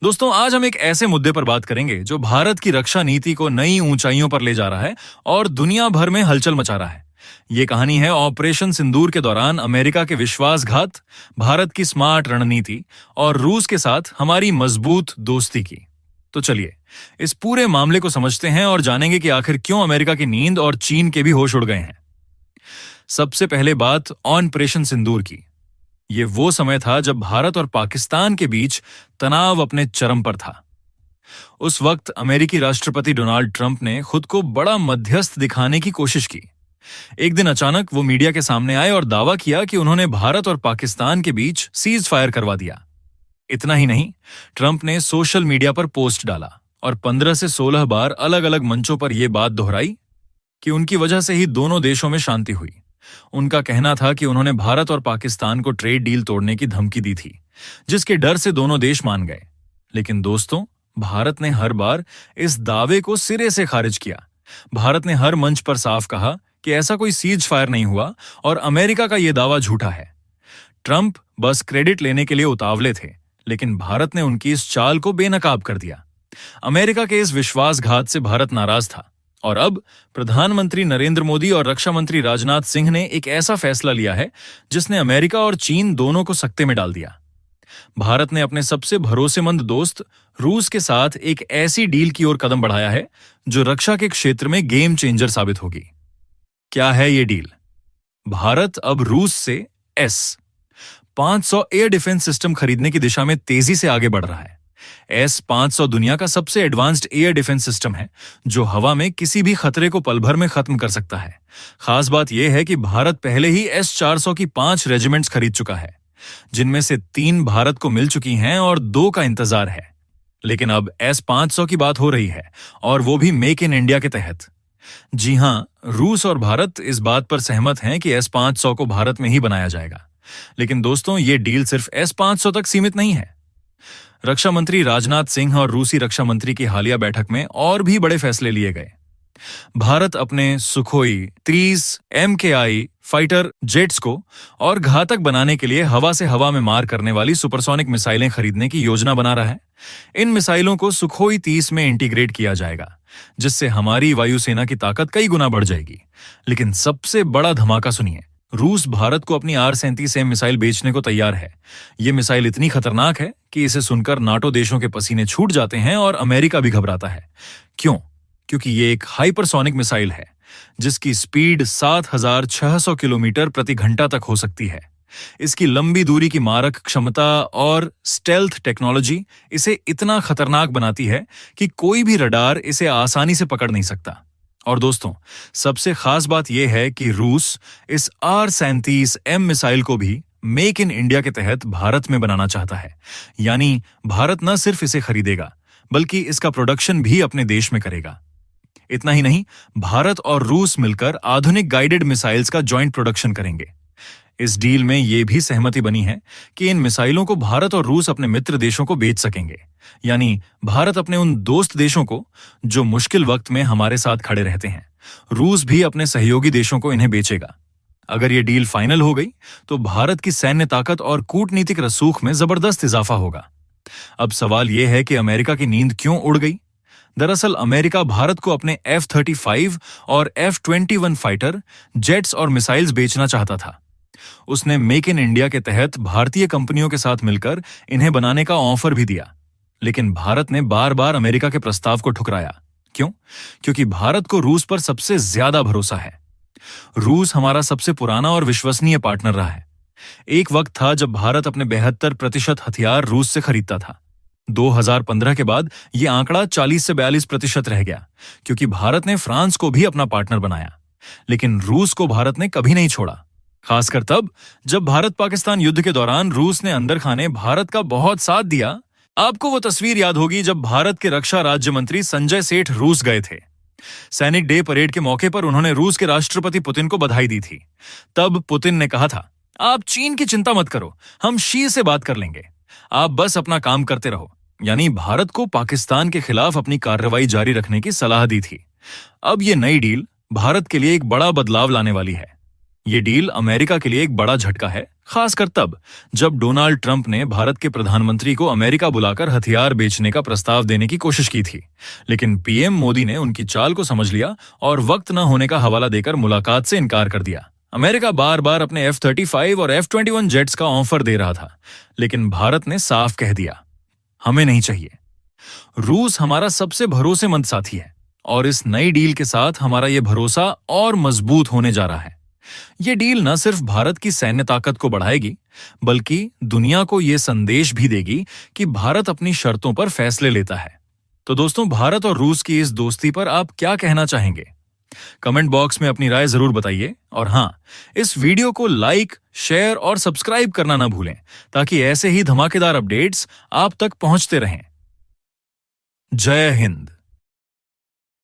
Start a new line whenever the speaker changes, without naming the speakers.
दोस्तों, आज हम एक ऐसे मुद्दे पर बात करेंगे जो भारत की रक्षा नीति को नई ऊंचाइयों पर ले जा रहा है और दुनिया भर में हलचल मचा रहा है। ये कहानी है ऑपरेशन सिंदूर के दौरान अमेरिका के विश्वासघात, भारत की स्मार्ट रणनीति और रूस के साथ हमारी मजबूत दोस्ती की। तो चलिए इस पूरे मामले को समझते हैं और जानेंगे कि आखिर क्यों अमेरिका की नींद और चीन के भी होश उड़ गए हैं। सबसे पहले बात ऑपरेशन सिंदूर की। ये वो समय था जब भारत और पाकिस्तान के बीच तनाव अपने चरम पर था। उस वक्त अमेरिकी राष्ट्रपति डोनाल्ड ट्रंप ने खुद को बड़ा मध्यस्थ दिखाने की कोशिश की। एक दिन अचानक वो मीडिया के सामने आए और दावा किया कि उन्होंने भारत और पाकिस्तान के बीच सीज फायर करवा दिया। इतना ही नहीं, ट्रंप ने सोशल मीडिया पर पोस्ट डाला और 15 से 16 बार अलग अलग मंचों पर यह बात दोहराई कि उनकी वजह से ही दोनों देशों में शांति हुई। उनका कहना था कि उन्होंने भारत और पाकिस्तान को ट्रेड डील तोड़ने की धमकी दी थी, जिसके डर से दोनों देश मान गए। लेकिन दोस्तों, भारत ने हर बार इस दावे को सिरे से खारिज किया। भारत ने हर मंच पर साफ कहा कि ऐसा कोई सीज फायर नहीं हुआ और अमेरिका का यह दावा झूठा है। ट्रंप बस क्रेडिट लेने के लिए उतावले थे, लेकिन भारत ने उनकी इस चाल को बेनकाब कर दिया। अमेरिका के इस विश्वासघात से भारत नाराज था और अब प्रधानमंत्री नरेंद्र मोदी और रक्षा मंत्री राजनाथ सिंह ने एक ऐसा फैसला लिया है जिसने अमेरिका और चीन दोनों को सकते में डाल दिया। भारत ने अपने सबसे भरोसेमंद दोस्त रूस के साथ एक ऐसी डील की ओर कदम बढ़ाया है जो रक्षा के क्षेत्र में गेम चेंजर साबित होगी। क्या है ये डील? भारत अब रूस से S-500 एयर डिफेंस सिस्टम खरीदने की दिशा में तेजी से आगे बढ़ रहा है। S-500 दुनिया का सबसे एडवांस्ड एयर डिफेंस सिस्टम है जो हवा में किसी भी खतरे को पल भर में खत्म कर सकता है। खास बात यह है कि भारत पहले ही S-400 की 5 रेजिमेंट्स खरीद चुका है, जिनमें से 3 भारत को मिल चुकी हैं और 2 का इंतजार है। लेकिन अब S-500 की बात हो रही है और वो भी मेक इन इंडिया के तहत। जी हां, रूस और भारत इस बात पर सहमत हैं कि S-500 को भारत में ही बनाया जाएगा। लेकिन दोस्तों, ये डील सिर्फ S-500 तक सीमित नहीं है। रक्षा मंत्री राजनाथ सिंह और रूसी रक्षा मंत्री की हालिया बैठक में और भी बड़े फैसले लिए गए। भारत अपने सुखोई 30 MKI फाइटर जेट्स को और घातक बनाने के लिए हवा से हवा में मार करने वाली सुपरसोनिक मिसाइलें खरीदने की योजना बना रहा है। इन मिसाइलों को सुखोई 30 में इंटीग्रेट किया जाएगा, जिससे हमारी वायुसेना की ताकत कई गुना बढ़ जाएगी। लेकिन सबसे बड़ा धमाका सुनिए, रूस भारत को अपनी R-37M मिसाइल बेचने को तैयार है। ये मिसाइल इतनी खतरनाक है कि इसे सुनकर नाटो देशों के पसीने छूट जाते हैं और अमेरिका भी घबराता है। क्यों? क्योंकि ये एक हाइपरसोनिक मिसाइल है जिसकी स्पीड 7,600 किलोमीटर प्रति घंटा तक हो सकती है। इसकी लंबी दूरी की मारक क्षमता और स्टेल्थ टेक्नोलॉजी इसे इतना खतरनाक बनाती है कि कोई भी रडार इसे आसानी से पकड़ नहीं सकता। और दोस्तों, सबसे खास बात यह है कि रूस इस R-37M मिसाइल को भी मेक इन इंडिया के तहत भारत में बनाना चाहता है। यानी भारत न सिर्फ इसे खरीदेगा बल्कि इसका प्रोडक्शन भी अपने देश में करेगा। इतना ही नहीं, भारत और रूस मिलकर आधुनिक गाइडेड मिसाइल्स का जॉइंट प्रोडक्शन करेंगे। इस डील में यह भी सहमति बनी है कि इन मिसाइलों को भारत और रूस अपने मित्र देशों को बेच सकेंगे। यानी भारत अपने उन दोस्त देशों को जो मुश्किल वक्त में हमारे साथ खड़े रहते हैं, रूस भी अपने सहयोगी देशों को इन्हें बेचेगा। अगर ये डील फाइनल हो गई तो भारत की सैन्य ताकत और कूटनीतिक रसूख में जबरदस्त इजाफा होगा। अब सवाल यह है कि अमेरिका की नींद क्यों उड़ गई? दरअसल अमेरिका भारत को अपने F-35 और F-21 फाइटर जेट्स और मिसाइल्स बेचना चाहता था। उसने मेक इन इंडिया के तहत भारतीय कंपनियों के साथ मिलकर इन्हें बनाने का ऑफर भी दिया। लेकिन भारत ने बार बार अमेरिका के प्रस्ताव को ठुकराया। क्यों? क्योंकि भारत को रूस पर सबसे ज्यादा भरोसा है। रूस हमारा सबसे पुराना और विश्वसनीय पार्टनर रहा है। एक वक्त था जब भारत अपने 72% हथियार रूस से खरीदता था। 2015 के बाद यह आंकड़ा 40 से 42% रह गया, क्योंकि भारत ने फ्रांस को भी अपना पार्टनर बनाया। लेकिन रूस को भारत ने कभी नहीं छोड़ा, खासकर तब जब भारत पाकिस्तान युद्ध के दौरान रूस ने अंदर खाने भारत का बहुत साथ दिया। आपको वो तस्वीर याद होगी जब भारत के रक्षा राज्य मंत्री संजय सेठ रूस गए थे। सैनिक डे परेड के मौके पर उन्होंने रूस के राष्ट्रपति पुतिन को बधाई दी थी। तब पुतिन ने कहा था, आप चीन की चिंता मत करो, हम शी से बात कर लेंगे, आप बस अपना काम करते रहो। यानी भारत को पाकिस्तान के खिलाफ अपनी कार्रवाई जारी रखने की सलाह दी थी। अब ये नई डील भारत के लिए एक बड़ा बदलाव लाने वाली है। ये डील अमेरिका के लिए एक बड़ा झटका है, खासकर तब जब डोनाल्ड ट्रंप ने भारत के प्रधानमंत्री को अमेरिका बुलाकर हथियार बेचने का प्रस्ताव देने की कोशिश की थी। लेकिन पीएम मोदी ने उनकी चाल को समझ लिया और वक्त न होने का हवाला देकर मुलाकात से इनकार कर दिया। अमेरिका बार बार अपने F-35 और F-21 जेट्स का ऑफर दे रहा था, लेकिन भारत ने साफ कह दिया, हमें नहीं चाहिए। रूस हमारा सबसे भरोसेमंद साथी है और इस नई डील के साथ हमारा यह भरोसा और मजबूत होने जा रहा है। ये डील न सिर्फ भारत की सैन्य ताकत को बढ़ाएगी, बल्कि दुनिया को यह संदेश भी देगी कि भारत अपनी शर्तों पर फैसले लेता है। तो दोस्तों, भारत और रूस की इस दोस्ती पर आप क्या कहना चाहेंगे? कमेंट बॉक्स में अपनी राय जरूर बताइए और हाँ, इस वीडियो को लाइक, शेयर और सब्सक्राइब करना ना भूलें ताकि ऐसे ही धमाकेदार अपडेट्स आप तक पहुंचते रहें। जय हिंद।